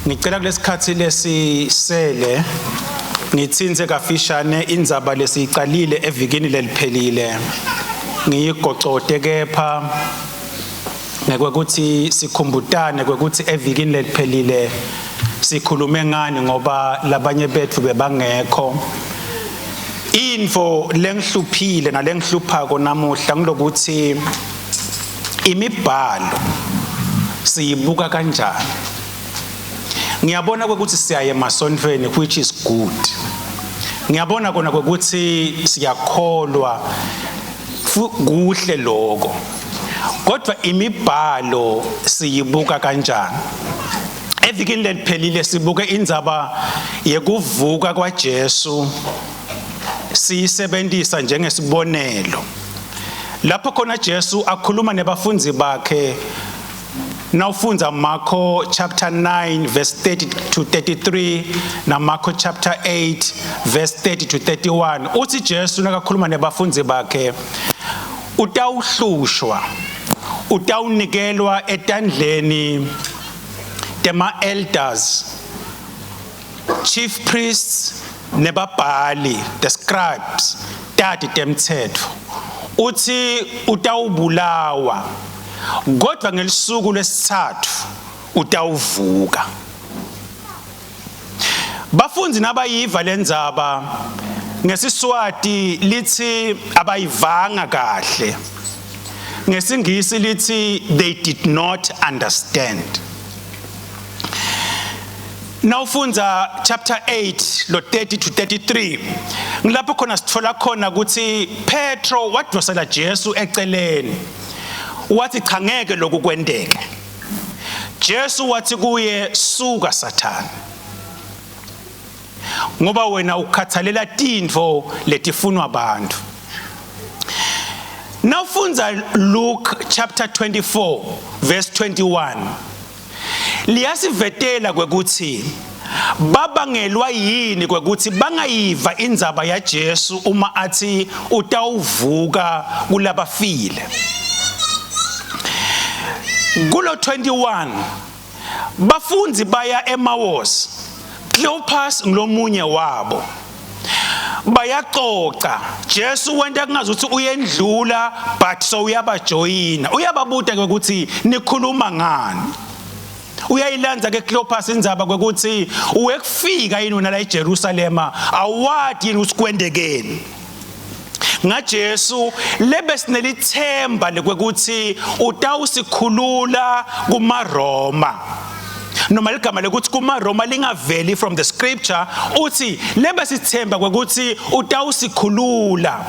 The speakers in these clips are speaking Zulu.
Ngicela kulesikhathi lesisele ngithinze kafishane indzaba lesiqalile evikini leliphelile ngiyigocote kepha nekwekuthi sikhumbutane kwekuthi evikini leliphelile sikhulume ngani ngoba labanye bethu bebangekho. Info lengihluphile nalengihluphako namuhla ngilokuthi imibhalo siyibuka kanjani. Ngiyabona ukuthi siyaye emasontweni, which is good. Ngiyabona kona ukuthi siyakholwa kuhle lokho. Kodwa imibhalo siyibuka kanjani? Evikini leliphelile sibuke indzaba yekuvuka kwaJesu siyisebenzisa njengesibonelo. Lapho khona Jesu akhuluma nebafundzi bakhe. Nawufunza Marko chapter 9 verse 30 to 33 na Marko chapter 8 verse 30 to 31 uthi Jesu nakakhuluma nebafundzi bakhe utawuhlushwa utawunikelwa etandleni tema elders, chief priests nebabhali, the scribes, tati temthetho. Uthi utawubulawa kodwa ngelisuku lesithathu utawuvuka. Bafundzi nabayiva lendzaba ngesiswati lithi abayivanga kahle. Ngesingisi lithi they did not understand. Nawufunza chapter 8 lo 30 to 33 ngilapho khona sithola khona ukuthi Petro wadosela Jesu eceleni. Wathi cha ngeke lokhu kwendeke. Jesu wathi kuye suka Sathane. Ngoba wena ukhathalela tintfo letifunwa abantu. Nawufunza Luke chapter 24 verse 21 liyasivetela kwekuthi babangelwa yini kwekuthi bangayiva indzaba ya Jesu uma athi utawuvuka kulabafile. Kulo 21 bafundzi baya eMawos, Cleopas ngilomunye wabo. Bayaxoxa Jesu wenta kungazuthi uyendlula but so uyabajoyina uyababuta ukuthi nikhuluma ngani. Uyayilandza ke Cleopas indzaba kwekuthi uwekufika yini wena la eJerusalema awadi yini usikwendekeni. NgaJesu lebesinelithemba lekwekuthi utawusikhulula kumaRoma. Noma ligama lekuthi kumaRoma lingaveli from the scripture uthi lebesithemba kwekuthi utawusikhulula.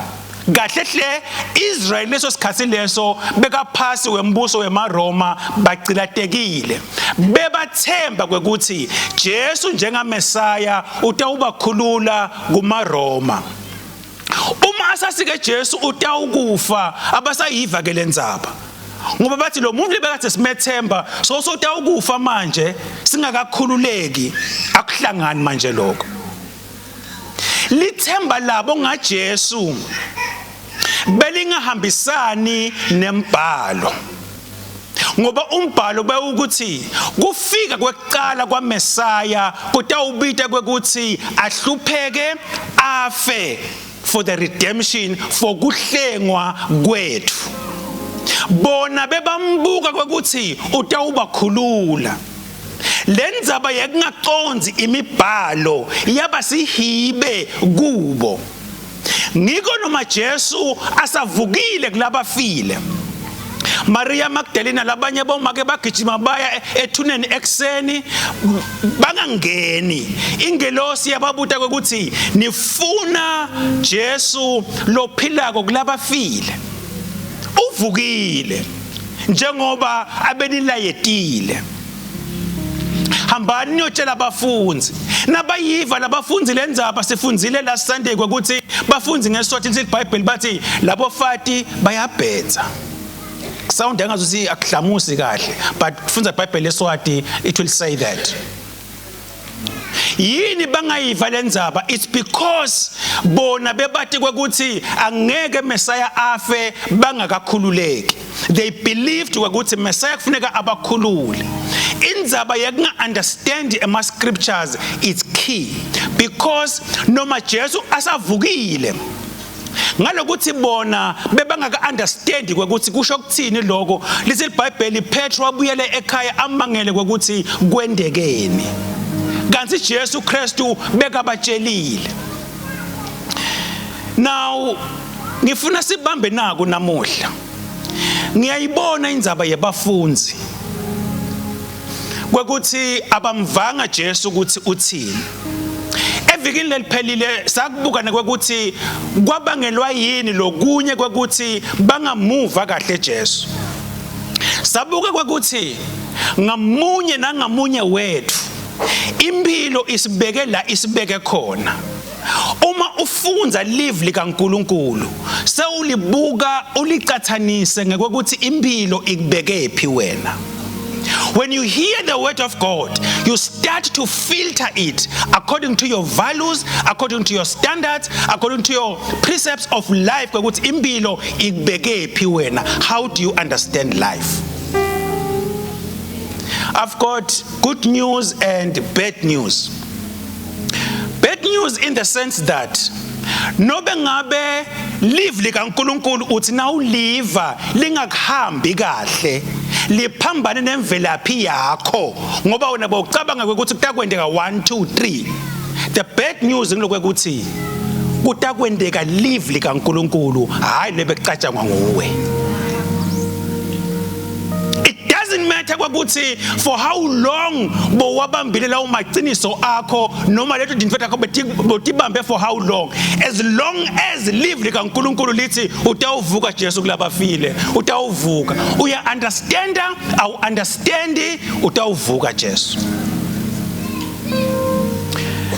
Kahle hle Israel leso sikhathi leso bekaphasi wembuso wemaRoma bacilatekile. Bebathemba kwekuthi Jesu njengaMesaya utawubakhulula kumaRoma. Uma asasike Jesu utawukufa abasayiva ke lendzaba. Ngoba bathi lo muntu lebekade simethemba so utawukufa manje singakakhululeki akuhlangani manje lokho. Lithemba labo ngaJesu belingahambisani nembhalo. Ngoba umbhalo bewukuthi kufika kwekuqala kwaMesaya kutawubita kwekuthi ahlupheke afe for the redemption for kuhlengwa kwethu. Bona bebambuka kwekuthi utawubakhulula. Lendzaba yekungaconzi imibhalo yaba sihibe kubo. Ngiko noma Jesu asavukile kulabafile. Maria Magdalena labanye bomake bagijima baya ethuneni ekseni bangangeni. Ingelosi yababuta kwekuthi nifuna Jesu lophilako kulabafile. Uvukile njengoba abenilayetile. Hambani niyotshela abafundzi. Nabayiva labafundzi lendzaba sifundzile last Sunday kwekuthi bafundzi ngeSiswati seBhayibheli bathi labo fati bayabhetha. Sound engazuthi akuhlamusi kahle but kufunza iBhayibheli leSiswati it will say that. Yini bangayiva lendzaba? It's because bona bebathi kwekuthi angeke Messiah afe bangakakhululeki. They believed ukuthi Messiah kufuneka abakhulule. indzaba yekunga-understand ama-scriptures is key, because noma Jesu asavukile, ngalokuthi bona bebangaka-understand kwekuthi kusho ukuthini lokho, lithi iBhayibheli Petro wabuyele ekhaya amangele kwekuthi kwendekeni, kanti Jesu Kristu bekabatshelile. Now ngifuna sibambe naku namuhla. Ngiyayibona indzaba yebafunzi kwekuthi abamvanga Jesu ukuthi uthini. Evikini leliphelile sakubuka kwekuthi kwabangelwa yini lokunye kwekuthi bangamuva kahle Jesu. Sabuka kwekuthi ngamunye nangamunye wethu impilo isibeke la isibeke khona. Uma ufunza live likaNkulunkulu sewulibuka ulicathanise ngekuthi impilo ikubeke phi wena. When you hear the word of God, you start to filter it according to your values, according to your standards, according to your precepts of life. Kwekuthi impilo ikubeke phi wena. How do you understand life? I've got good news and bad news. Bad news in the sense that nobe ngabe live likaNkulunkulu uthi na uliva lingakuhambi kahle, liphambane nemvelaphi yakho ngoba wena bawucabanga ukuthi kutakwendeka 1 2 3. The bad news ngilokwethi kutakwendeka live likaNkulunkulu hayi lebekucatshangwa nguwe. Doesn't matter kwekuthi for how long bowabambile lawo maciniso akho noma letho dinto takho botibambe for how long, as long as live likaNkulunkulu lithi utawuvuka Jesu kulabafile, utawuvuka, uya understand au understand utawuvuka Jesu.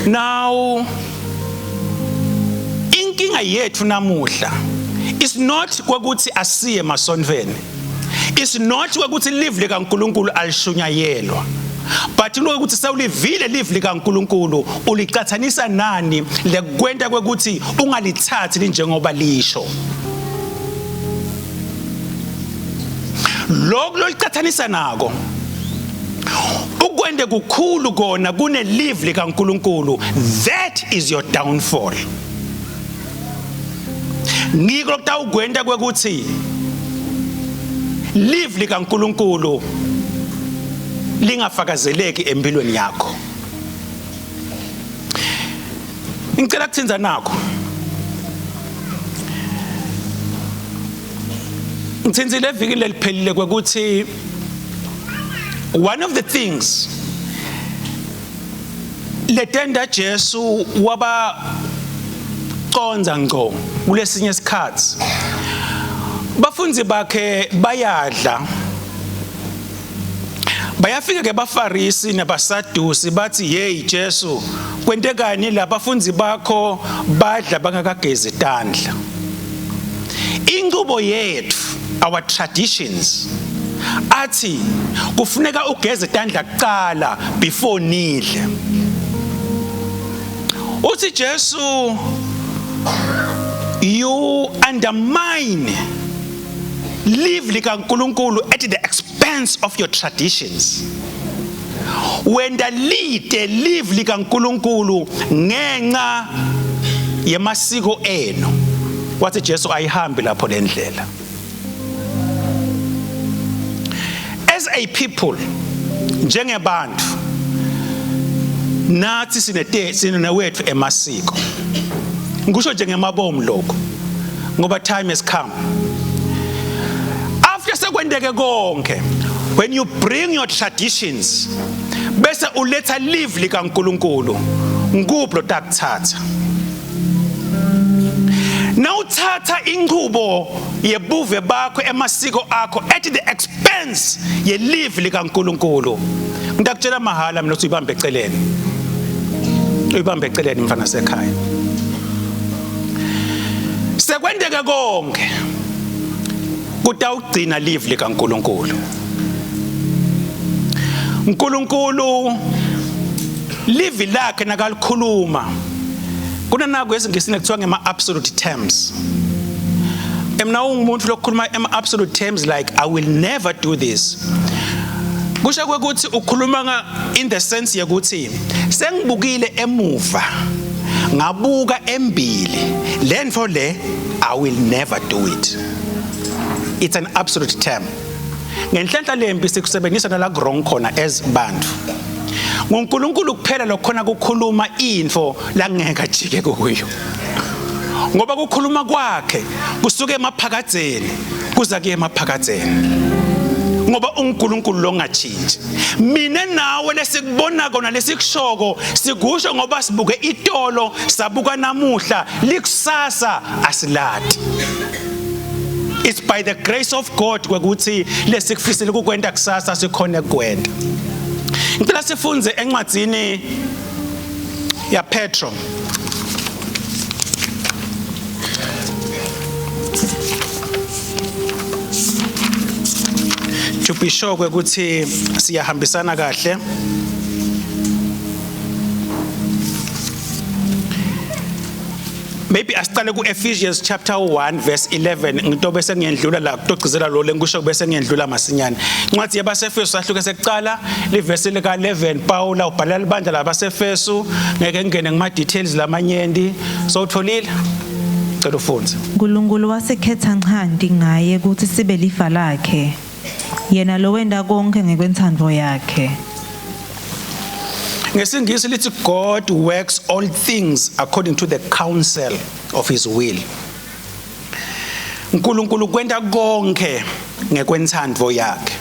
Now inkinga yethu namuhla is not kwekuthi asiye masonveni. It's not ukuthi live likaNkulunkulu alishunyayelwa, but ukuthi sawulivile live likaNkulunkulu ulicathanisa nani lekwenta kwekuthi ungalithathi linjengoba lisho. Lokho lolicathanisa nako ukwende kukhulu kona kune live likaNkulunkulu. That is your downfall. Ngiko kutawukwenda kwekuthi live likaNkulunkulu lingafakazeleki empilweni yakho. Ngicela ukuthinza nakho. Ngithinzile viki leliphelile kwekuthi one of the things letenda Jesu waba conza ngco kulesinye isikhathi. Bafunzi bakhe bayadla, bayafika ke baFarisi nabaSadusi bathi hey Jesu kwentekani la bafunzi bakho badla bangakagezi izandla. Inqubo yethu, our traditions, athi kufuneka ugeze izandla kuqala before nidle. Uthi Jesu, you undermine live likaNkulunkulu at the expense of your traditions. Wenda lide live likaNkulunkulu ngenxa yemasiko eno. Wathi Jesu ayihambi lapho lendlela. As a people, njengebantu nathi sinewethu emasiko. Ngisho njengemabomu lokho ngoba time has come. Sekwendeke konke, when you bring your traditions bese uletha live likaNkulunkulu ngublo takuthatha. Nawuthatha inqubo yebuve bakho emasiko akho at the expense ye live likaNkulunkulu, ngidakutshela mahala mina ukuthi uyibambe eceleni. Uyibambe eceleni mfana sekhaya. Sekwendeke konke kutawugcina live likaNkulunkulu. uNkulunkulu live lakhe nakalikhuluma kunanako ezingesine kuthiwa ngema absolute terms. Emna ungumuntu lokukhuluma ema absolute terms like I will never do this. kusho ukuthi ukhuluma in the sense yokuthi sengibukile emuva ngabuka embili lento le I will never do it. It's an absolute term. Ngenhlanhla lempi sikusebenzisa nala wrong khona as bantu. ngoNkulunkulu kuphela lokhona kukhuluma info la ngeke ajike kuyo ngoba kukhuluma kwakhe kusuke emaphakadzeni kuza ke emaphakadzeni ngoba uNkulunkulu lo ngachinji mina nawe lesikubona kona lesikushoko sikusho ngoba sibuke itolo sabuka namuhla likusasa asilati. It's by the grace of God ukuthi lesikufisile kukwenda kusasa sikhona kwenda. Ngicela sifunze encwadzini ya Petro to be sure ukuthi siyahambisana kahle. Maybe asicale ku Ephesians chapter 1 verse 11 ngito bese ngiyendlula la kutogcizela lo lenkusho bese ngiyendlula masinyane. Incwadi yabaseFesu sahluke sekuqala livesi lika 11 Paula ubhala libandla labaseFesu ngeke ngene ngama details lamanyenti so utholile cela ufunze. uNkulunkulu wasekhetha nqandi ngaye ukuthi sibe lifa lakhe yena lo wenda konke ngekwenthando yakhe. Ngesingisi lithi God works all things according to the counsel of his will. uNkulunkulu kwenta konke ngekwenthando yakhe.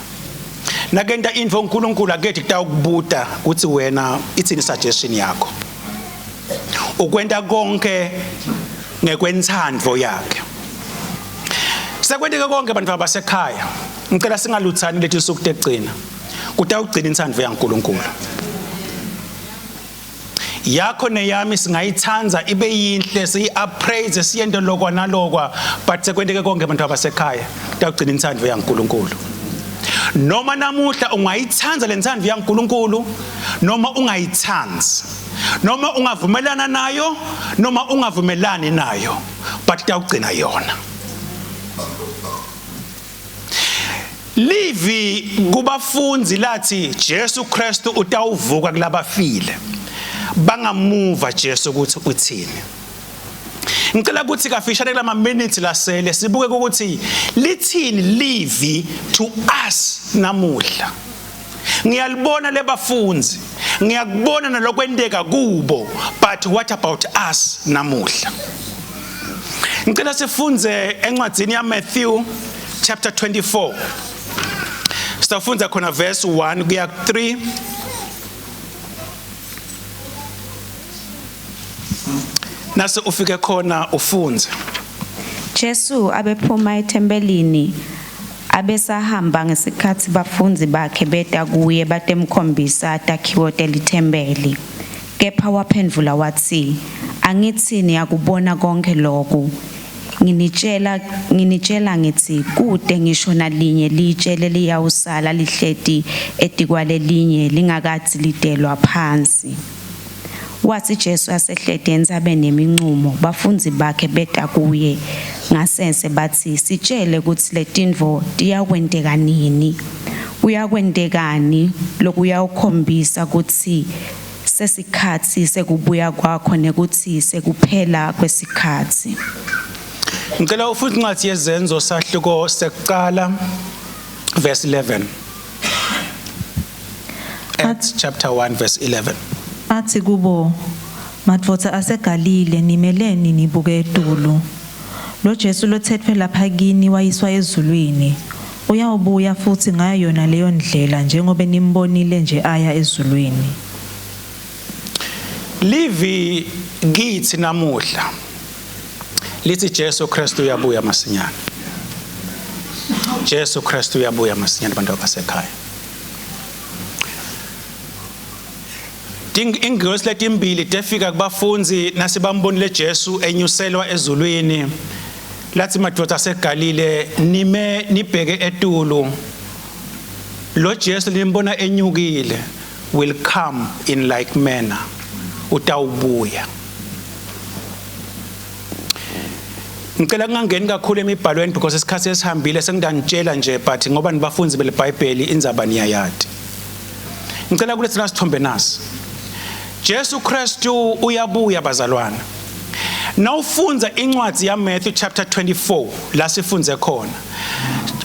Nakenda info uNkulunkulu akethi kutawukubuta ukuthi wena itsini suggestion yakho. Ukwenta konke ngekwenthando yakhe. Sekwenteke konke abantu abasekhaya. Ngicela singaluthani lethi suku tegcina. Kutawugcina inthando yaNkulunkulu. Yakho neyami singayithanza ibe yinhle siyiappraise siyende lokwa nalokwa but sekwenteke konke abantu abasekhaya kutawugcina inthando yaNkulunkulu. Noma namuhla ungayithanza lenthando yaNkulunkulu noma ungayithanzi noma ungavumelana nayo noma ungavumelani nayo but kutawugcina yona. Livi kubafunzi lathi Jesu Kristu utawuvuka kulabafile. Bangamuva Jesu ukuthi uthini. Ngicela ukuthi kafishane kulama minutes lasele sibuke ukuthi lithini livi to us namuhla. Ngiyalibona lebafunzi, ngiyakubona nalokwendeka kubo, but what about us namuhla? Ngicela sifunze encwadzini ya Matthew chapter 24. Sitafunza khona verse 1 kuya 3. Nase ufike khona ufunze. Jesu abephuma ethembelini abesahamba ngesikhathi bafunzi bakhe beta kuye batemkhombisa atakhiwo telithembeli. Kepha waphendvula wathi, angithini yakubona konke lokhu. Nginitshela ngithi kude ngisho nalinye litshele liyawusala lihleti etikwale linye lingakathi lidelwa phansi. Wathi Jesu asehlede entsabeni emincumo bafunzi bakhe beta kuye ngasense bathi sitshele ukuthi letindvo tiyakwenteka nini uyakwendekani lokuyawukhombisa ukuthi sesikhathi sekubuya kwakho nekuthi sekuphela kwesikhathi. Ngicela ufunde incwadi yezenzo sahluko sekuqala verse 11. Acts chapter 1 verse 11. Athi kubo madvodza aseGalile nimeleni nibuke etulu. Lo Jesu lothethwe lapha kini wayiswa ezulwini. Uyawubuya futhi ngayo yona leyo ndlela njengoba nimbonile nje aya ezulwini. Livi kithi namuhla. Lithi Jesu Kristu uyabuya masinyane. Jesu Kristu uyabuya masinyane abantu abasekhaya. Ingilosi letimbili tefika kubafunzi nasibambonile Jesu enyuselwa ezulwini. Lathi madodana aseGalile nime nibheke etulu. Lo Jesu limbona enyukile will come in like manner. Utawubuya. Ngicela ngangeni kakhulu emibhalweni because isikhathi esihambile sengidanitshela nje but ngoba nibafunzi beleBhayibheli indzaba niyayadi. ngicela ukuletha nasithombe nasi. Jesu Kristu uyabuya bazalwana. Nawufunza incwadi ya Matthew chapter 24 la sifunze khona.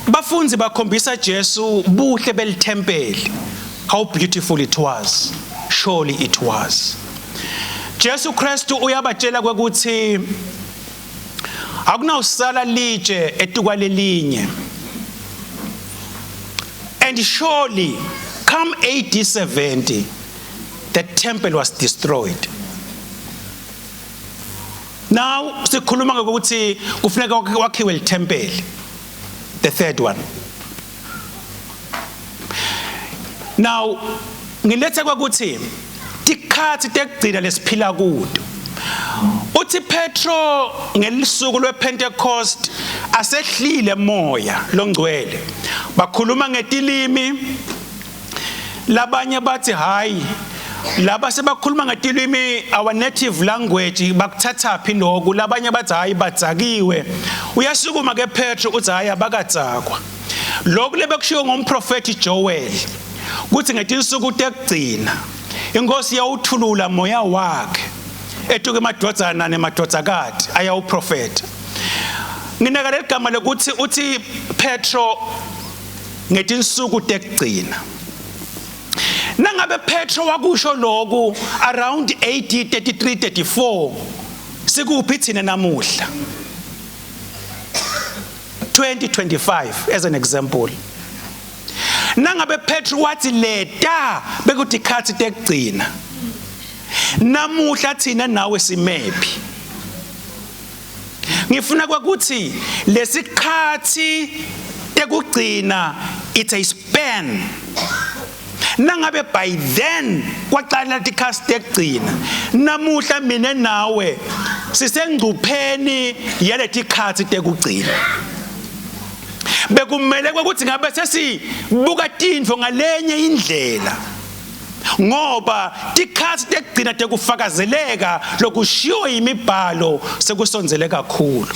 Bafunzi bakhombisa Jesu buhle belithempeli. How beautiful it was. Surely it was. Jesu Kristu uyabatshela ukuthi akunawusala litshe etukwalelinye. And surely come AD 70 the temple was destroyed. Now sikhuluma ngokuthi kufuneka wakhiwe itemple. The third one. Now ngiletha kwakuthi tikhathi tekugcina lesiphila kudo. Uthi Petro ngelisuku lwePentecost asehlile moya longcwele. Bakhuluma ngetilimi. Labanye bathi hayi laba sebakhuluma ngetilimi our native language bakuthatha phi lokho. Labanye bathi hayi badzakiwe. Uyasukuma ke Petro uthi hayi abakadzakwa. Lokho lebekushiwo ngomprofeti Joel. Kuthi ngetinsuku tekugcina inkosi yawuthulula moya wakhe etuke emadodana nemadodzakati ayawuprofeta. Ngineka legama lokuthi uthi Petro ngetinsuku tekugcina. Nangabe Petro wakusho lokhu around AD 33-34 sikuphi thina namuhla 2025 as an example. Nangabe Petro wathi leta bekuthi khathi tekugcina. Namuhla thina nawe simephi. Ngifuna kwakuthi lesikhathi tekugcina it's a span. Nangabe by then kwaqala tikhathi tekugcina. Namuhla mina nawe sisengcupheni yaleti khathi tekugcina. Bekumele ukuthi ngabe sesibuka tindvo ngalenye indlela ngoba tikhathi tekugcina tekufakazeleka lokushiwo imibhalo sekusonzele kakhulu.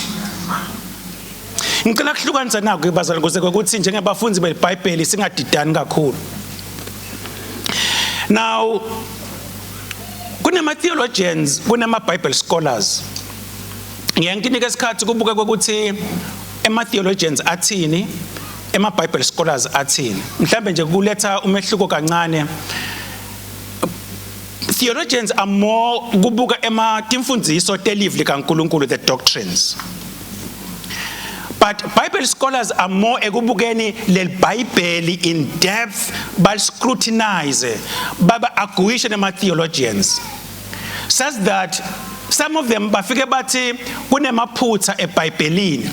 Ngicela kuhlukanisa nako ibazalwane ukuze ukuthi njengabafunzi beBhayibheli singadidani kakhulu. Now kunema theologians, kunema Bible scholars. Ngiyanginika isikhathi kubuka ukuthi ema theologians athini, ema Bible scholars athini. Mhlambe nje kuletha umehluko kancane. Theologians are more kubuka ema timfundiso telivli kaNkulunkulu, the doctrines. But Bible scholars are more ekubukeni leBhayibheli in depth, bal scrutinize, baba aguisha nema theologians. Says that some of them bafike bathi kunemaphutha eBhayibhelini.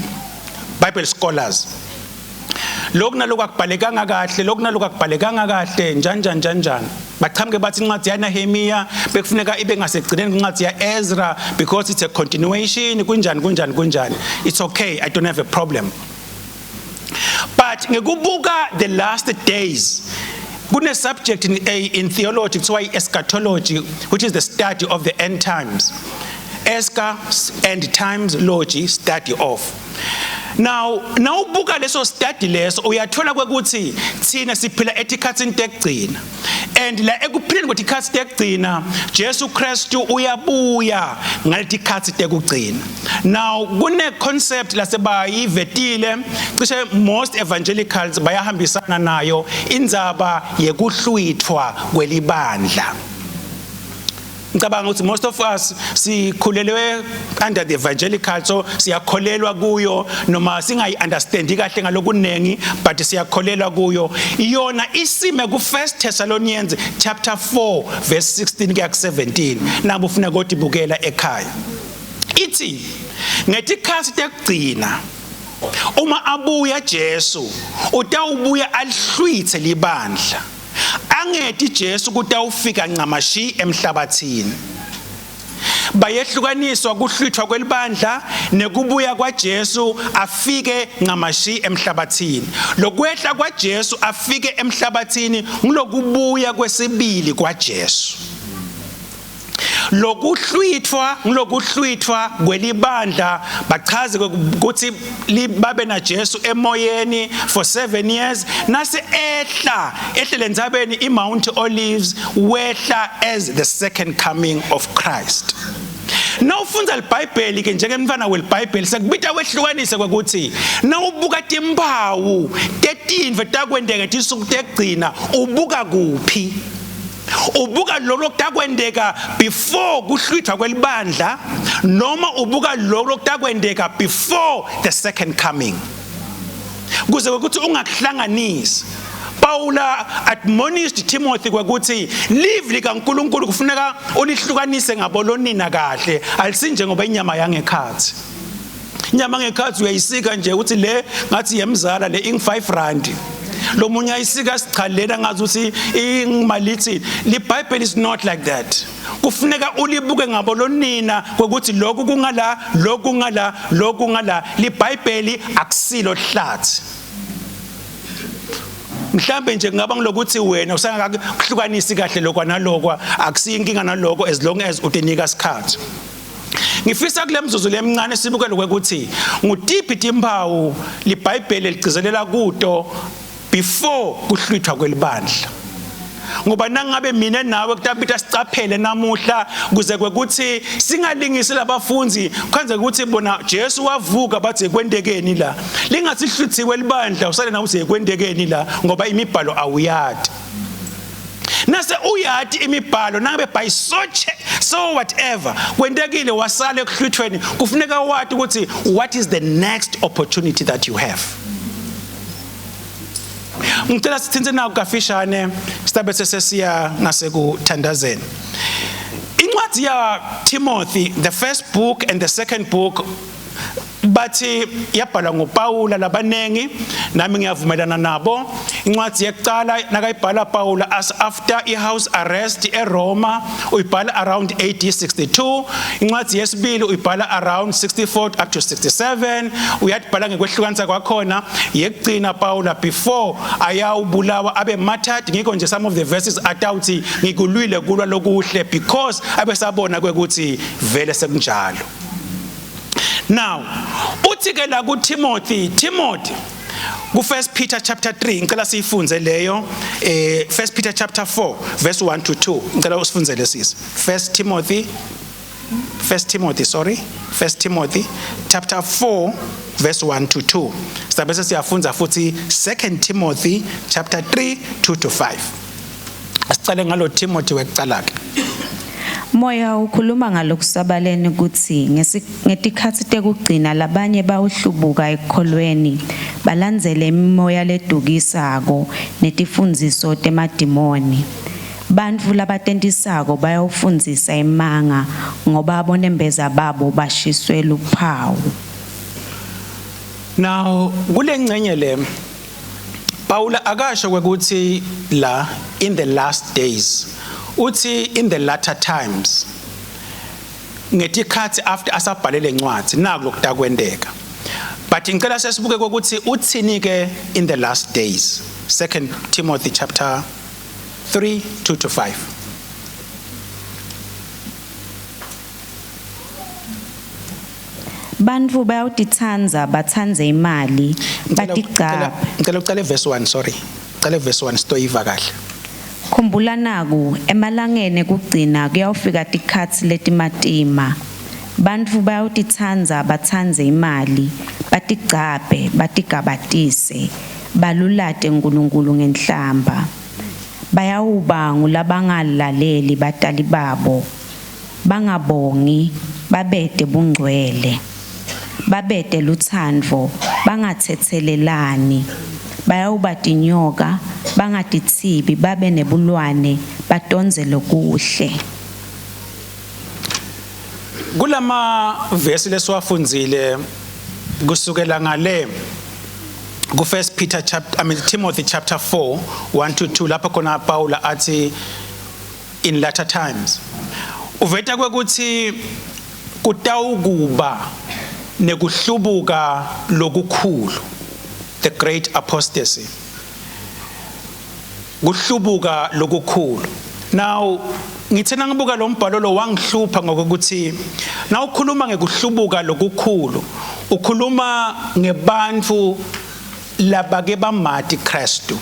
Bible scholars. Lokhu nalokhu akubhalekanga kahle, lokhu nalokhu akubhalekanga kahle, njani. Baqhamuke bathi incwadi yaNehemiya bekufuneka ibe ngasegcineni incwadi yaEzra because it's a continuation kunjani. It's okay, I don't have a problem. But ngekubuka the last days, kune subject in theology kuthiwa eschatology, which is the study of the end times. End times logy, study of. Now ubuka leso study leso uyathola ukuthi thina siphila etikhathini tekugcina. And la ekuphileni kwetikhathi tekugcina Jesu Kristu uyabuya ngaletikhathi tekugcina. Now kune concept lasebayivetile cishe most evangelicals bayahambisana nayo indzaba yekuhlwithwa kwelibandla. Ngicabanga ukuthi most of us sikhulelwe under the evangelical, so siyakholelwa kuyo noma singayi understand kahle ngalokunengi but siyakholelwa kuyo. Iyona isime ku 1 Thessalonians chapter 4 verse 16 kuya 17 nabo ufuna ukuthi bukela ekhaya. Ithi ngetikhathi tekugcina uma abuya Jesu utawubuya alihlwithe libandla. Angethi Jesu kutawufika ncamashi emhlabathini. Bayehlukaniswa kuhlwithwa kwelibandla nekubuya kwaJesu afike ncamashi emhlabathini. Lokwehla kwaJesu afike emhlabathini ngilokubuya kwesibili kwaJesu. Lokuhlwithwa kwelibandla bachaze ukuthi babe na Jesu emoyeni for 7 years. Nase ehle lenzabeni iMount Olives wehla as the second coming of Christ. Nawufunza iBhayibheli ke njengemfana weBhayibheli sekubita wehlukanise ukuthi nawubuka timpawu 13 takwendeka tisuku tegcina ubuka kuphi? Ubuka lokho takwendeka before kuhlwithwa kwelibandla noma ubuka lokho takwendeka before the second coming? Kuze ukuthi ungakuhlanganisi. Paula admonished Timothy ukuthi live likaNkulunkulu kufuneka ulihlukanise ngabolonina kahle alisinje ngoba inyama yangekhathi. Inyama ngekhathi uyayisika nje ukuthi le ngathi yemzala le ing5 rand. Lo munye ayisika sichalena ngathi uthi ingimalithi. The Bible is not like that. Kufuneka ulibuke ngabolonina ukuthi lokhu kungala li Bible akusilo hlathi. Mhlambe nje ngaba ngilokuthi wena usangakahlukanisi kahle lokwa nalokwa akusiyinkinga naloko as long as utinika isikhathi. Ngifisa kule mzuzu lemncane sibukele ukuthi ngutiphi timpawu liBhayibheli ligcizelela kuto before kuhlwithwa kwelibandla. Ngoba nangabe mina nawe kutabita sicaphele namuhla kuze kwekuthi singalingisi labafunzi kwenze ukuthi bona Jesu wavuka bathi kwendekeni la lingathi hluthiwe libandla usale nawe uthi kwendekeni la ngoba imibhalo awuyadi. Nase uyadi imibhalo nangabe by so whatever kwendekile wasale ekuhluthweni kufuneka wathi ukuthi what is the next opportunity that you have. Ngicela sithinze naku kafishane sitabe sesiya ngasekuthandazeni. Incwadi ya Timothy, the first book and the second book bathi yabhalwa nguPaula labanengi nami ngiyavumelana nabo. Incwadi yokuqala nakayibhala Paula as after house arrest eRoma uyibhala around AD 62. Incwadi yesibili uyibhala around 64 up to 67. Uyabhala ngekwehlukanisa kwakhona yekugcina Paula before ayawubulawa abe martyred. Ngikho nje some of the verses atawuthi ngikulwile kulwa lokuhle because abesabona kwekuthi vele sekunjalo. Now, uthike la kuTimothy, ku 1 Peter chapter 3 ngicela siyifunze leyo 1 Peter chapter 4 verse 1 to 2 ngicela usifunzele sisi 1 Timothy chapter 4 verse 1 to 2 sabese siyafunza futhi 2 Timothy chapter 3 2 to 5 asicale ngalo Timothy wekucala ke. Moya ukhuluma ngalokusabaleni ukuthi ngetikhathi tekugcina labanye bawuhlubuka ekholweni balandzele imimoya ledukisako netifundziso temadimoni. Bantfu labatentisako bayawufundzisa imanga ngoba abonembeza babo bashiswe luphawu. Now kule ngcenye le Paula akasho kwekuthi la in the last days uthi in the latter times ngetikhathi after asabhalele incwadi naku lokudakwendeka. But ngicela sesibuke ukuthi uthini ke in the last days 2 Timothy chapter 3 2 to 5. Bantfu bayawutitsanza batsandze imali batigcaba. Ngicela ucale verse 1 sorry. Cale verse 1 stoyiva kahle. Khumbula naku emalangeni kugcina kuyawufika tikhatsi letimatima. Bantfu bayawutitsanza batsandze imali batigcabe batigabatise balulate uNkulunkulu ngenhlamba. Bayawuba ngulabangalaleli batali babo bangabongi babete bungcwele babete lutsandvo bangathethelelani bayawuba tinyoka bangatithibi babe nebulwane batonze lokuhle. Kulama verse leswafundzile kusukela ngale ku 1 Peter chapter Timothy chapter 4 1 to 2 lapha khona Paula athi in latter times uveta kwekuthi kutawukuba nekuhlubuka lokukhulu the great apostasy kuhlubuka lokukhulu. Now ngithena ngibuka lo mbhalo lo wangihlupha ngokuthi na ukhuluma ngekuhlubuka lokukhulu ukhuluma ngebantu labake bamati Kristu.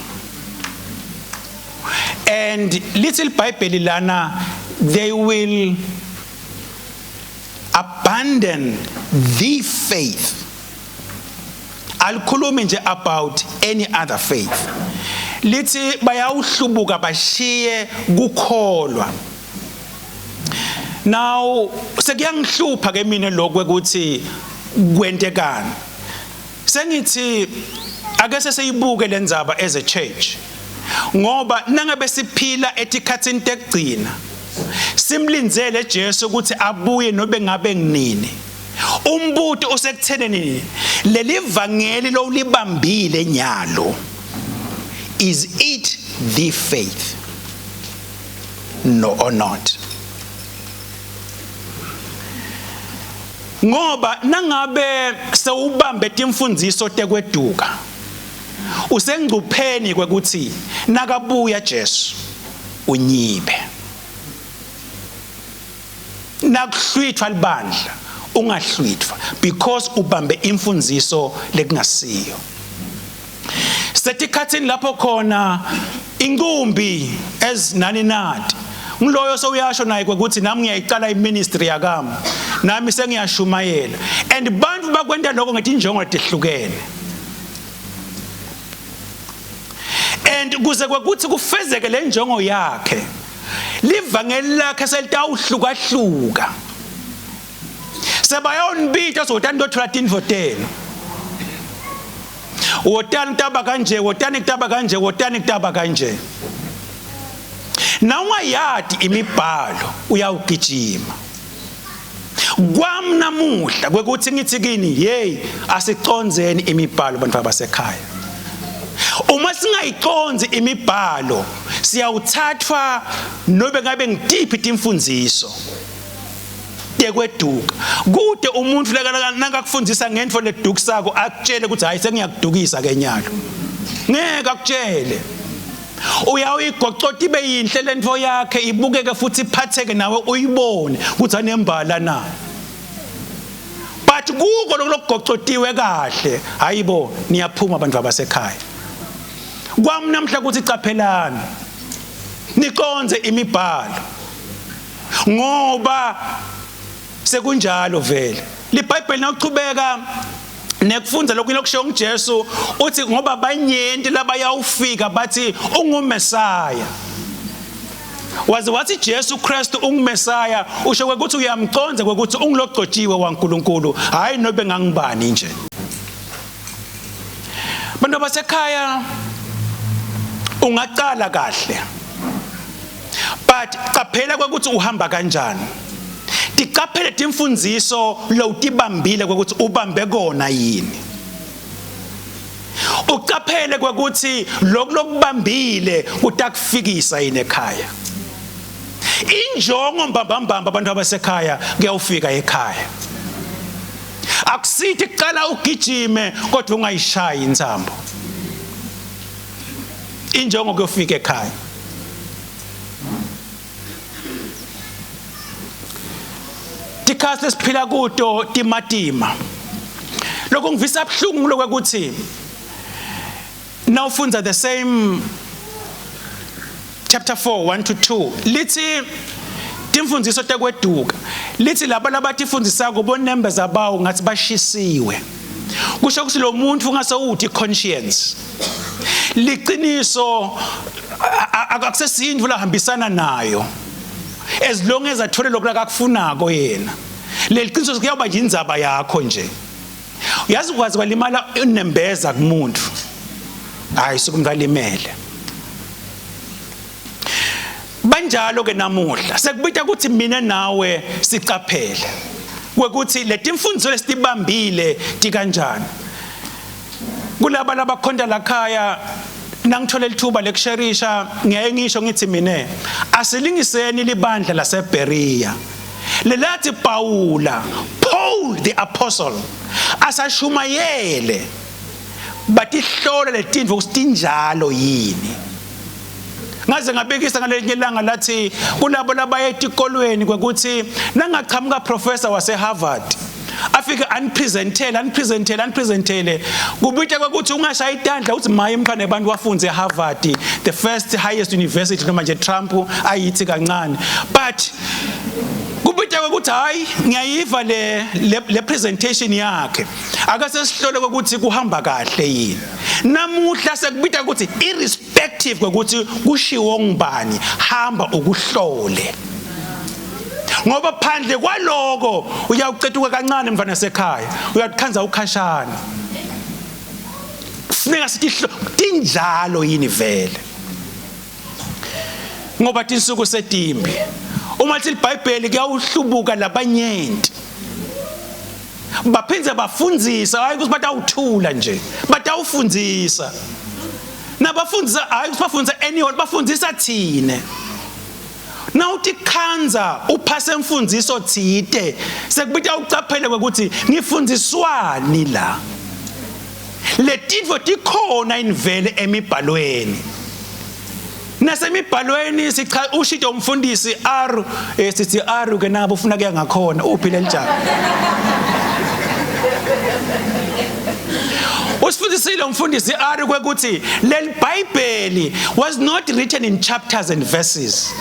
And little Bible lana, they will abandon the faith. Alikhulumi nje about any other faith. Lithi bayawuhlubuka bashiye kukholwa. Now sekuyangihlupha ke mina lokho ukuthi kwentekani. Sengithi ake seyibuke lendzaba as a church. Ngoba nangabe siphila etikhatsini tekugcina simlindzele Jesu ukuthi abuye nobe ngabe nginini. Umbuto usekutheneni leli vangeli lo libambile nyalo. Is it the faith? No or not? Ngoba nangabe sewubambe timfundiso tekweduka usengcupheni kwekuthi nakabuya Jesu unyibe. Nakuhlwithwa libandla ungahlwithwa because ubambe imfundiso lekungasiyo. Setikhatsini lapho khona inkumbi ezinani nati ngiloyo sowuyasho naye ukuthi nami ngiyayicala iministry yakami nami sengiyashumayela and bantu bakwenda lokho ngetinjongo letehlukene. And kuze kwekuthi kufezeke le njongo yakhe livangeli lakhe selitawuhlukahluka sebayonibita sotani ndothola tinvotelo wotani taba kanje wotani kutaba kanje wotani kutaba kanje. Na ungayadi imibhalo uyawugijima. Kwami namuhla kwekuthi ngithi kini hey asiconzeni imibhalo bantu abasekhaya. Uma singayiconzi imibhalo siyawuthathwa nobe ngabe ngitiphi timfundiso tekweduka kude umuntu nakakufundisa ngento leduka sako akutshele ukuthi hayi sengiyakudukisa ke nyalo ngeke akutshele. Uyayigoqota ibe yinhle lento yakhe ibukeke futhi iphatheke nawe uyibone ukuthi anembala na. But kuko lokugoqotiwe kahle hayibo niyaphuma abantu abasekhaya. Kwami namhla ukuthi icaphelana nikonze imibhalo ngoba sekunjalo vele. LiBhayibheli nawuchubeka nekufundza lokhu lokusho uJesu uthi ngoba banyenti labayawufika bathi ungumesaya. Waze wathi Jesu Kristu ungumesaya usho ukuthi uyamconza ukuthi ungilogcotshiwe waNkulunkulu hayi nobe ngangibani nje. Bantu basekhaya ungaqala kahle but qaphela ukuthi uhamba kanjani. Tiqaphele timfundiso lo utibambile ukuthi ubambe kona yini. Uqaphele ukuthi lokubambile utakufikisa yini ekhaya. Injongo mbambamba abantu abasekhaya kuyawufika ekhaya. Akusithi qala ugijime kodwa ungayishayi insambo. Injongo kuyofika ekhaya. Tikhathi lesiphila kuto timatima. Lokho ngivisa buhlungu lokuthi nawufunda the same chapter 4 1 to 2 lithi timfundiso tekweduka lithi laba labatifundisa kubonembers abawo ngathi bashisiwe. Kusho ukuthi lo muntu ungase uthi conscience liqiniso akusesindvu lahambisana nayo as long as athole lokho akakufunako yena. Leli qiniso kuyaba indzaba yakho nje. Uyazi kwazi kwalimala unembeza kumuntu hayi sokumvalimele. Banjalo ke namuhla sekubita ukuthi mina nawe siqaphele ukuthi letimfundiso lesitibambile tikanjani. Kulaba labakhonda lakhaya nangithola lithuba lekusherisha ngeke ngisho ngithi mina asilingiseni libandla laseBeria lelathi Paul the apostle asashumayele batihlola letinto ukuthi tinjalo yini. ngaze ngabekisa ngalenye ilanga lathi kulabo labaya etikolweni kwekuthi nangachamuka professor wase Harvard afike unpresentele kubithe kwekuthi ungashaya idandla uthi maye mkhane abantu wafunze eHarvard, the first highest university noma nje Trump ayithi kancane, but kubithe kwekuthi hayi ngiyayiva le presentation yakhe akase sihlole ukuthi kuhamba kahle yini. Namuhla sekubithe ukuthi irrespective kwekuthi kushiwo ngubani hamba ukuhlole, ngoba phandle kwaloko uyawucetuka kancane mfana sekhaya uyakhanza ukhashana. Kufuneka sithi tinjalo yini vele, ngoba tinsuku setimbi. Uma lithi iBhayibheli kuyawuhlubuka labanyenti baphinze bafundzisa, hayi ukuthi batawuthula nje, batawufundzisa. Nabafundzisa hayi ukuthi bafundisa anyone, bafundisa thine. Nawuthi khanza uphase mfundiso thite sekubitha ucaphele ukuthi ngifundiswani la. Letinto tikhona invele emibhalweni. Nasemibhalweni sicha ushito umfundisi R sithi R ke nabo ufuna kuya ngakhona uphile njani. Usifundisile umfundisi R kwekuthi le Bible was not written in chapters and verses.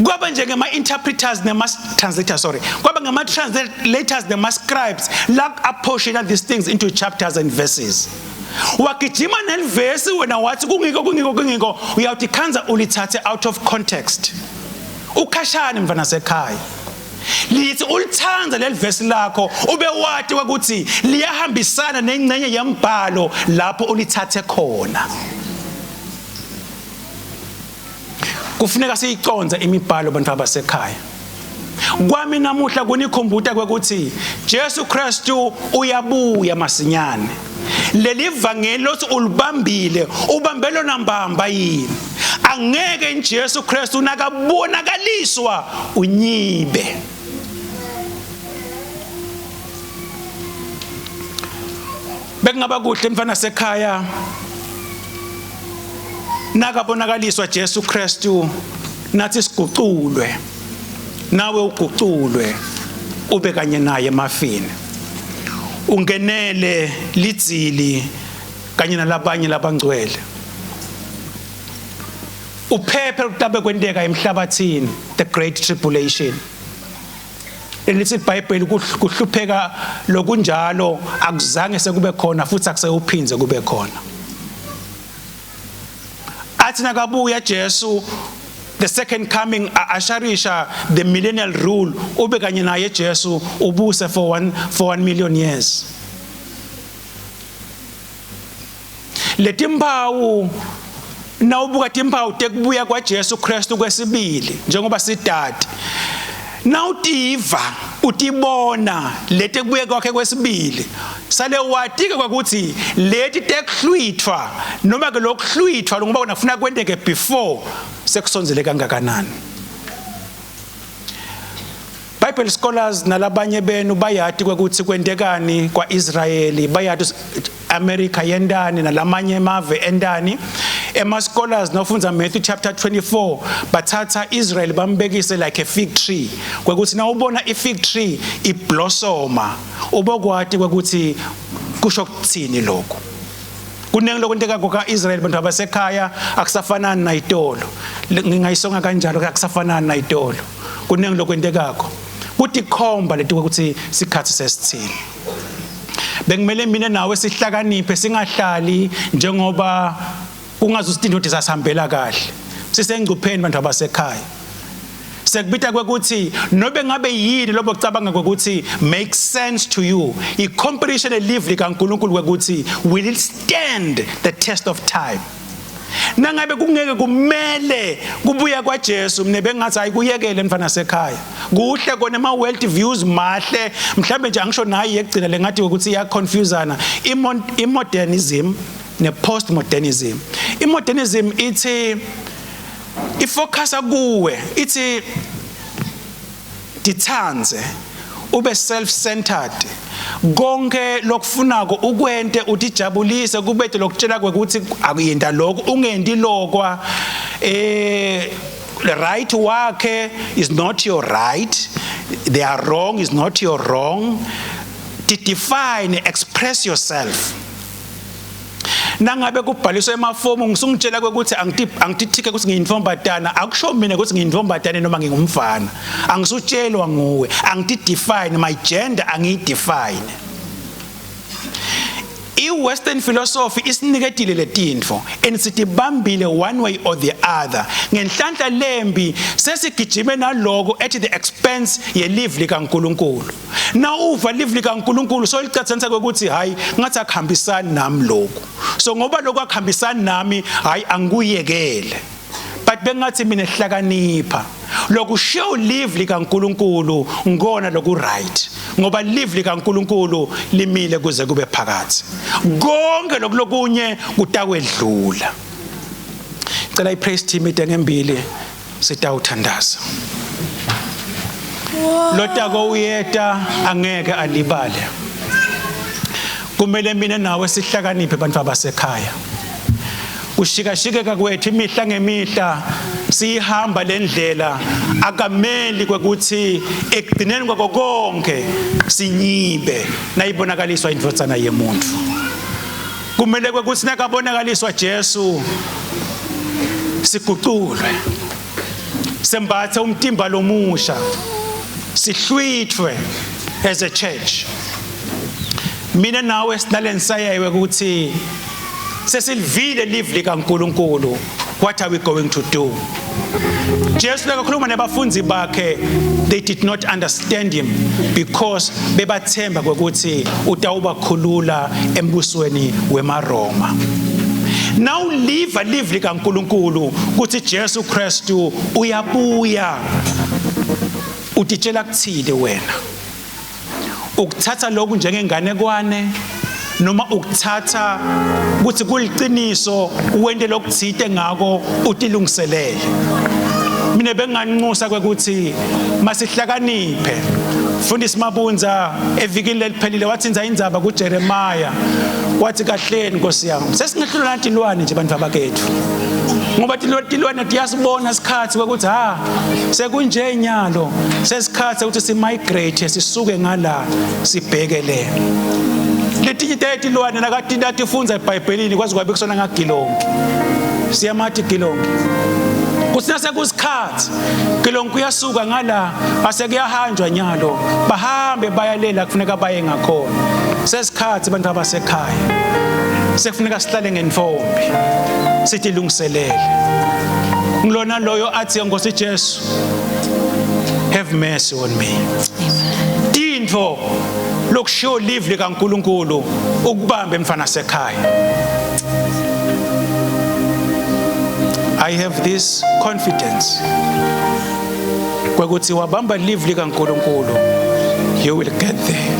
Kwaba njengema interpreters nema translators kwaba ngama translators nema scribes la apportion these things into chapters and verses. Wakijima nelverse wena wathi kungiko uyawuthi khanza ulithathe out of context. Ukhashane mfana sekhaya lithi ulithanza lelverse lakho ube wathi ukuthi liyahambisana nengcenye yembhalo lapho ulithathe khona. Kufuneka siyiconze imibhalo abantu abasekhaya. Kwami namuhla kunikhumbuta kwekuthi Jesu Kristu uyabuya masinyane. Leli vangeli lothi ulibambile ubambelo nambamba yini. Angeke inJesu Kristu nakabonakaliswa unyibe. Bekungaba kuhle mfana sekhaya nakabonakaliswa Jesu Kristu nathi siguculwe, nawe uguculwe ube kanye naye emafini, ungenele lidzili kanye nalabanye labangcwele, uphephe ukutabe kwenteka emhlabathini, the great tribulation. Elithi iBhayibheli kuhlupheka lokunjalo akuzange sekube khona futhi akuseyuphinze kube khona. Athi nakabuya Jesu the second coming asharisha the millennial rule ube kanye naye Jesu ubuse for 1 million years. Letimpawu nawubuka timpawu tekubuya kwa Jesu Kristu kwesibili njengoba sidadi nawutiva utibona leti kubuye kwakhe kwesibili sale watike kwakuthi leti tekuhlwithwa noma ke lokuhlwithwa ngoba unafuna kwenteke before sekusonzele kangakanani. Bible scholars nalabanye benu bayati ukuthi kwentekani kwa Israeli, bayati America yendani nalamanye emave endani. Ema scholars nofunza Matthew chapter 24 bathatha Israel bambekise like a fig tree kwekuthi na ubona I fig tree iblossoma ubokwati kwekuthi kusho ukuthini lokho. Kunenge lokwenteka kwa Israel bantu abasekhaya akusafanani naitolo, ngingayisonga kanjalo akusafanani naitolo. Kunenge lokwentekako kuthi khomba lethi ukuthi sikhathi sesithini. Bengimele mina nawe sihlakaniphe singahlali njengoba kungazuthi into zisahambela kahle. Sisengcupheni bantu abasekhaya. Sekubita kwekuthi nobe ngabe yini lobo kucabanga kwekuthi makes sense to you. I competition elively kaNkulunkulu kwekuthi will it stand the test of time. Nangabe kungeke kumele kubuya kwa Jesu mne bengathi ayikuyekele mfana sekhaya. Kuhle kona ama world views mahle mhlambe nje angisho nayi yegcina lengathi ukuthi iya confusana immodernism ne postmodernism. Immodernism ithi ifocusa kuwe, ithi dithanze ube self-centered. Konke lokufunako ukwente utijabulise kubethe lokutshela kwekuthi akuyenda lokho ungendi lokwa The right wakhe is not your right. They are wrong is not your wrong. Define, express yourself. Nangabe kubhaliswa emafomu ngisungitshela ukuthi angitithike ukuthi ngiyintombatana akusho mina ukuthi ngiyintombatana noma ngingumfana angisutshelwa nguwe angidefine my gender angidefine. I-Western philosophy isiniketile letinfo and sitibambile one way or the other ngenhlanhla lembi sesigijime naloko at the expense ye live likaNkulunkulu. Now uva live likaNkulunkulu so licathanisa ukuthi hayi ngathi akuhambisani nami lokho. So ngoba lokho akuhambisani nami hayi angikuyekele. But bengathi mina ehlakanipha lokhu show live likaNkulunkulu ngona lokhu right. Ngoba live likaNkulunkulu limile kuze kube phakathi konke lokunye kutakwedlula. Cela ipraise team itengembili sitawuthandaza. Lotako uyeta angeke alibale. Kumele mina nawe sihlakaniphe bantu abasekhaya. Ushikashikeka kwethu imihla ngemihla sihamba lendlela akameli kwekuthi ekugcineni kwako konke sinyibe nayibonakaliswa indvodzana yemuntu. Kumele kwekuthi nakabonakaliswa Jesu siguqulwe sembathe umtimba lomusha sihlwithwe as a church. Mina nawe sinalensayeke ukuthi sesilvile live likaNkulunkulu. What are we going to do? Jesu lekakhuluma nabafunzi bakhe, they did not understand him because bebathemba kwekuthi utawubakhulula embusweni weMaroma. Now live likaNkulunkulu kuthi Jesu Kristu uyabuya utitshela kuthile wena. Ukuthatha lokhu njengenganekwane noma ukuthatha ukuthi kuliqiniso uwende lokuthite ngako utilungiselele. Mina benganxusa kwekuthi masihlakaniphe. Mfundisi Mabunza evikini leliphelile wathi inza indzaba kuJeremiah wathi kahleni Nkosi yami sesingehlula nathi ilwane nje bantu abakethu. Ngoba tilwane tiyasibona isikhathi ukuthi sekunje nyalo sesikhathi ukuthi simigrate sisuke ngala sibheke le. Letinye tilwane nakati latifunza eBhayibhelini kwazi kwabe kusona ngagilongi. Siyamathi gilongi. Kusina sekusikhathi gilongi kuyasuka ngala asekuyahanjwa nyalo bahambe bayalela kufuneka baye ngakhona. Sesikhathi bantu abasekhaya. Sekufuneka sihlale ngentombi. Sithi lungiselele. Ngilona loyo athi Nkosi Jesu have mercy on me. Amen. Tinfo lokushow live likaNkulunkulu ukubamba emfana sekhaya. I have this confidence kwekuthi wabamba live likaNkulunkulu you will get there.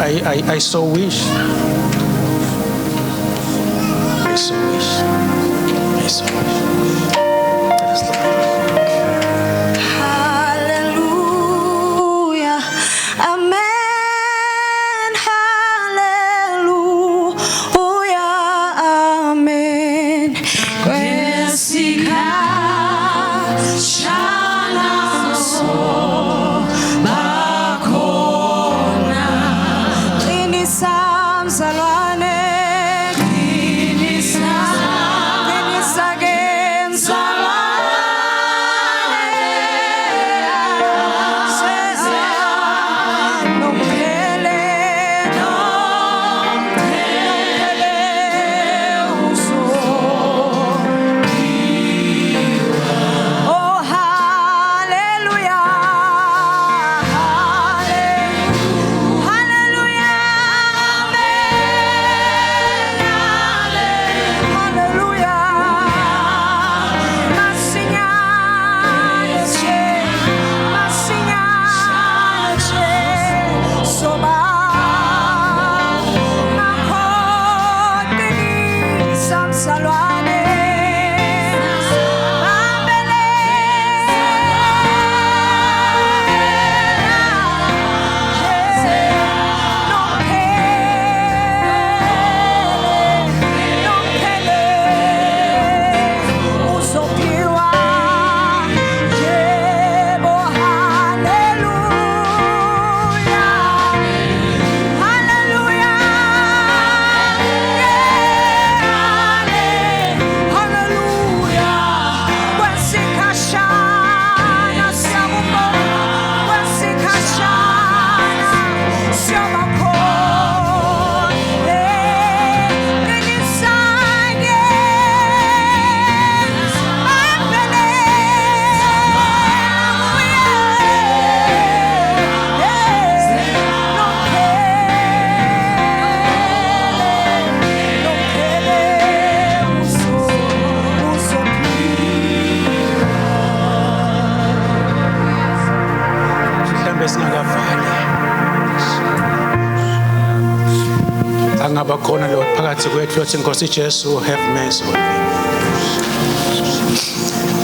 I so wish. I so wish. I so wish. Hallelujah. Amen. Hallelujah. Amen. Kwesika shana so bakona. Ini samzalwane. Ini sagenzalwane. ngaba khona lo phakathi kwethu lothi Nkosi Jesu have mercy on me.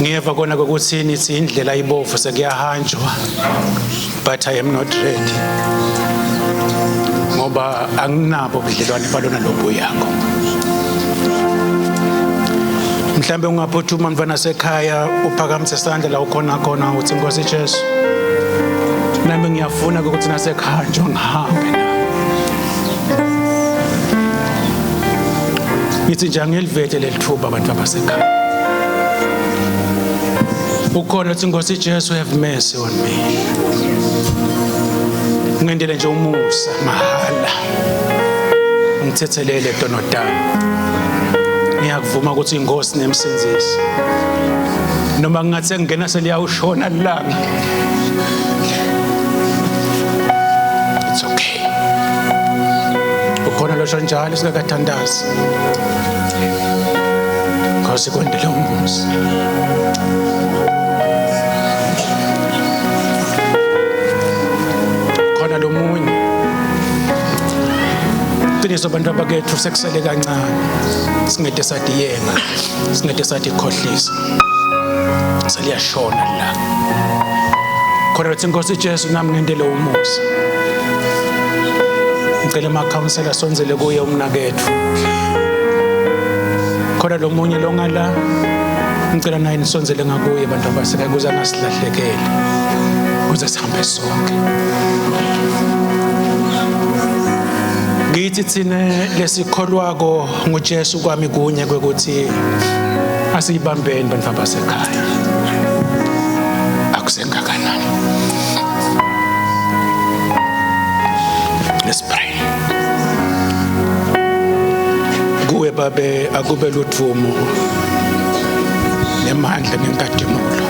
Ngiyeva kona ukuthi nithi indlela ibovu sekuyahanjwa, but I am not ready. Ngoba anginabo ubudlelwane balona lobu yakho. Mhlambe ungaphuthuma mfana sekhaya uphakamise isandla la ukhona khona uthi Nkosi Jesu nami ngiyafuna ukuthi nasekhaya nje ngihambe na. Ngithi nje ngilivete lelithuba abantu abasekhaya. Ukhona uthi Nkosi Jesu have mercy on me. Ngendele nje umusa mahala. Ngithethelele donodana. Ngiyakuvuma ukuthi ingosi nemsindisi. Noma ngingathe ngena seliyawushona langa. It's okay. Ukhona lo njalo sikakathandazi. Nkosi kwendele umusa. Khona lo munye. Qiniso abantu abakethu sekusele kancane. Singede sathi yenga, singede sathi khohlisa. Seliyashona la. Khona uthi Nkosi Jesu nami ngendele umusa. Ngicela ama-counselor sonzele kuye umnakethu. Khona lo munye lo ngala ngicela naye nisonzele ngakuye abantu abaseka kuze angasilahlekele. Kuze sihambe sonke. Ngithi thina lesikholwako ngoJesu kwami kunye kwekuthi asiyibambeni abantu abasekhaya. Akusengakanani. Let's pray. Kuwe babe akube lutvumo nemandla nenkadimulo.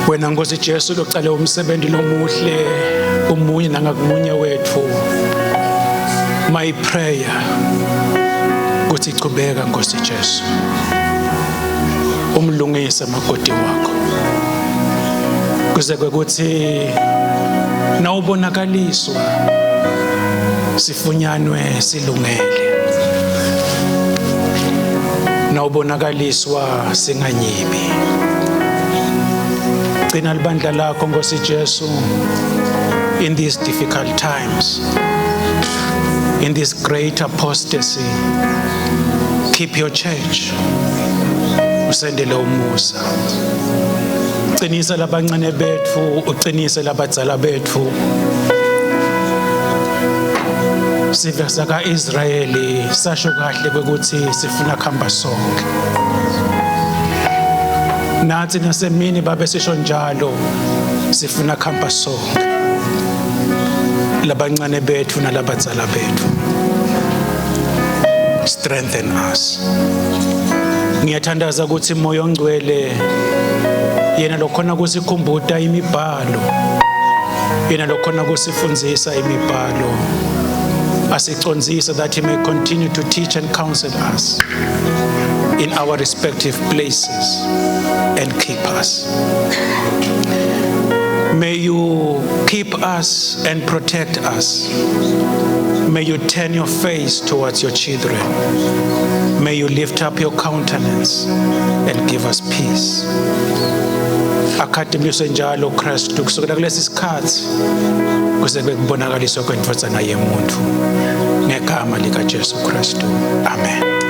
Wena Nkosi Jesu locale umsebenzi lomuhle umunye nangakumunye wethu. My prayer ukuthi ichubeka Nkosi Jesu. Umlungise makoti wakho. Kuze kwekuthi nawubonakaliswa sifunyanwe silungele. Nawubonakaliswa singanyibi. Gcina libandla lakho Nkosi Jesu in these difficult times, in this great apostasy. Keep your church. Usendele umusa. Uqinise labancane bethu, uqinise labadzala bethu. Sive saka Israeli sasho kahle kwekuthi sifuna khamba sonke. Nathi nasemini babe sisho njalo sifuna khamba sonke. Labancane bethu nalabadzala bethu. Strengthen us. Ngiyathandaza ukuthi moyo ongcwele yena lokhona kusikhumbuta imibhalo. Yena lokhona kusifundzisa imibhalo. Asicondzisa that he may continue to teach and counsel us in our respective places and keep us. May you keep us and protect us. May you turn your face towards your children. May you lift up your countenance and give us peace. Akhathimliswe njalo Kristu kusukela kulesi sikhathi kuze kubonakaliswe kwendvodzana yemuntu ngegama lika Jesu Kristu. Amen.